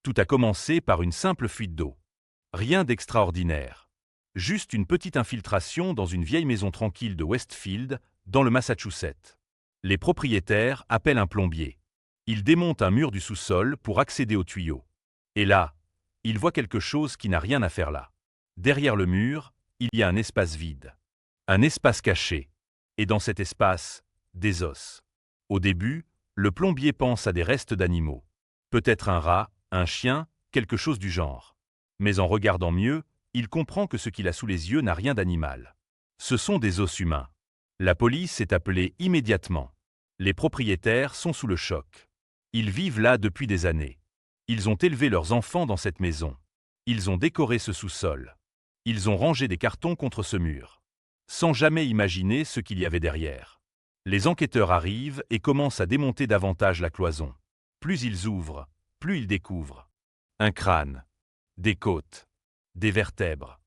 Tout a commencé par une simple fuite d'eau. Rien d'extraordinaire. Juste une petite infiltration dans une vieille maison tranquille de Westfield, dans le Massachusetts. Les propriétaires appellent un plombier. Il démonte un mur du sous-sol pour accéder au tuyau. Et là, il voit quelque chose qui n'a rien à faire là. Derrière le mur, il y a un espace vide. Un espace caché. Et dans cet espace, des os. Au début, le plombier pense à des restes d'animaux. Peut-être un rat, un chien, quelque chose du genre. Mais en regardant mieux, il comprend que ce qu'il a sous les yeux n'a rien d'animal. Ce sont des os humains. La police est appelée immédiatement. Les propriétaires sont sous le choc. Ils vivent là depuis des années. Ils ont élevé leurs enfants dans cette maison. Ils ont décoré ce sous-sol. Ils ont rangé des cartons contre ce mur. Sans jamais imaginer ce qu'il y avait derrière. Les enquêteurs arrivent et commencent à démonter davantage la cloison. Plus ils ouvrent, plus ils découvrent. Un crâne. Des côtes. Des vertèbres.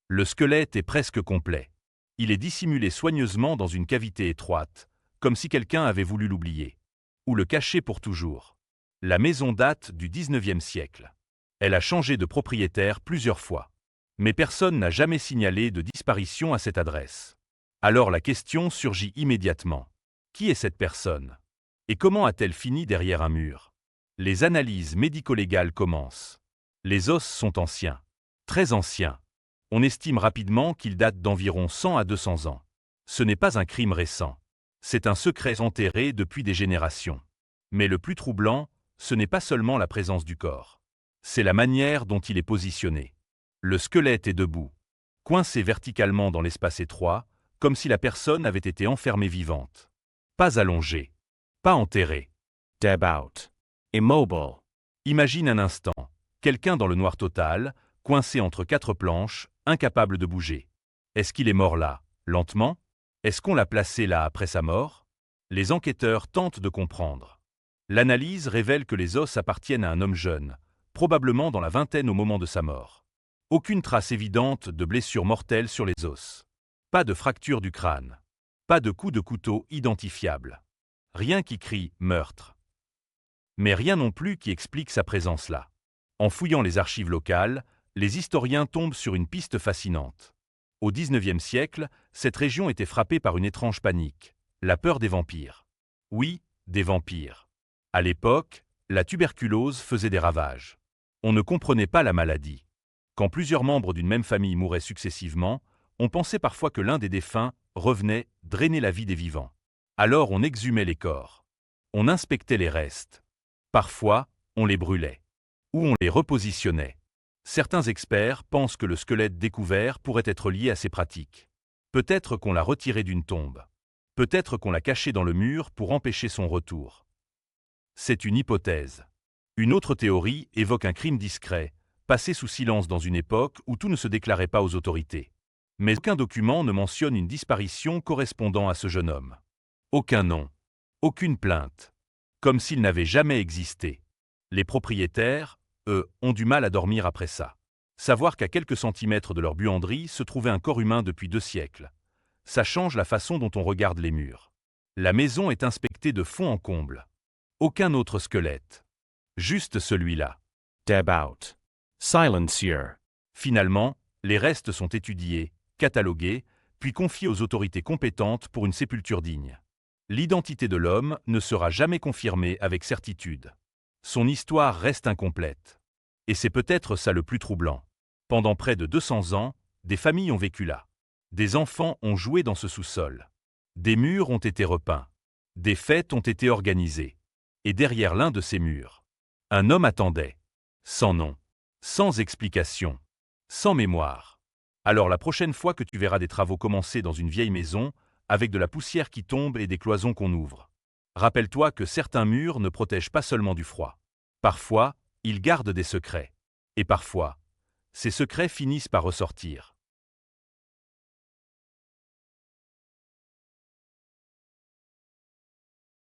Le squelette est presque complet. Il est dissimulé soigneusement dans une cavité étroite, comme si quelqu'un avait voulu l'oublier. Ou le cacher pour toujours. La maison date du 19e siècle. Elle a changé de propriétaire plusieurs fois. Mais personne n'a jamais signalé de disparition à cette adresse. Alors la question surgit immédiatement. Qui est cette personne? Et comment a-t-elle fini derrière un mur? Les analyses médico-légales commencent. Les os sont anciens. Très anciens. On estime rapidement qu'ils datent d'environ 100 à 200 ans. Ce n'est pas un crime récent. C'est un secret enterré depuis des générations. Mais le plus troublant, ce n'est pas seulement la présence du corps. C'est la manière dont il est positionné. Le squelette est debout, coincé verticalement dans l'espace étroit, comme si la personne avait été enfermée vivante. Pas allongée, pas enterrée. Deb out. Immobile. Imagine un instant, quelqu'un dans le noir total, coincé entre quatre planches, incapable de bouger. Est-ce qu'il est mort là, lentement? Est-ce qu'on l'a placé là après sa mort? Les enquêteurs tentent de comprendre. L'analyse révèle que les os appartiennent à un homme jeune, probablement dans la vingtaine au moment de sa mort. Aucune trace évidente de blessure mortelle sur les os. Pas de fracture du crâne. Pas de coup de couteau identifiable. Rien qui crie « meurtre ». Mais rien non plus qui explique sa présence là. En fouillant les archives locales, les historiens tombent sur une piste fascinante. Au XIXe siècle, cette région était frappée par une étrange panique, la peur des vampires. Oui, des vampires. À l'époque, la tuberculose faisait des ravages. On ne comprenait pas la maladie. Quand plusieurs membres d'une même famille mouraient successivement, on pensait parfois que l'un des défunts revenait drainer la vie des vivants. Alors on exhumait les corps. On inspectait les restes. Parfois, on les brûlait. Ou on les repositionnait. Certains experts pensent que le squelette découvert pourrait être lié à ces pratiques. Peut-être qu'on l'a retiré d'une tombe. Peut-être qu'on l'a caché dans le mur pour empêcher son retour. C'est une hypothèse. Une autre théorie évoque un crime discret, passé sous silence dans une époque où tout ne se déclarait pas aux autorités. Mais aucun document ne mentionne une disparition correspondant à ce jeune homme. Aucun nom. Aucune plainte. Comme s'il n'avait jamais existé. Les propriétaires, eux, ont du mal à dormir après ça. Savoir qu'à quelques centimètres de leur buanderie se trouvait un corps humain depuis 2 siècles. Ça change la façon dont on regarde les murs. La maison est inspectée de fond en comble. Aucun autre squelette. Juste celui-là. Deb out. Silencieux. Finalement, les restes sont étudiés, catalogués, puis confiés aux autorités compétentes pour une sépulture digne. L'identité de l'homme ne sera jamais confirmée avec certitude. Son histoire reste incomplète. Et c'est peut-être ça le plus troublant. Pendant près de 200 ans, des familles ont vécu là. Des enfants ont joué dans ce sous-sol. Des murs ont été repeints. Des fêtes ont été organisées. Et derrière l'un de ces murs, un homme attendait. Sans nom. Sans explication. Sans mémoire. Alors la prochaine fois que tu verras des travaux commencer dans une vieille maison, avec de la poussière qui tombe et des cloisons qu'on ouvre, rappelle-toi que certains murs ne protègent pas seulement du froid. Parfois, ils gardent des secrets. Et parfois, ces secrets finissent par ressortir.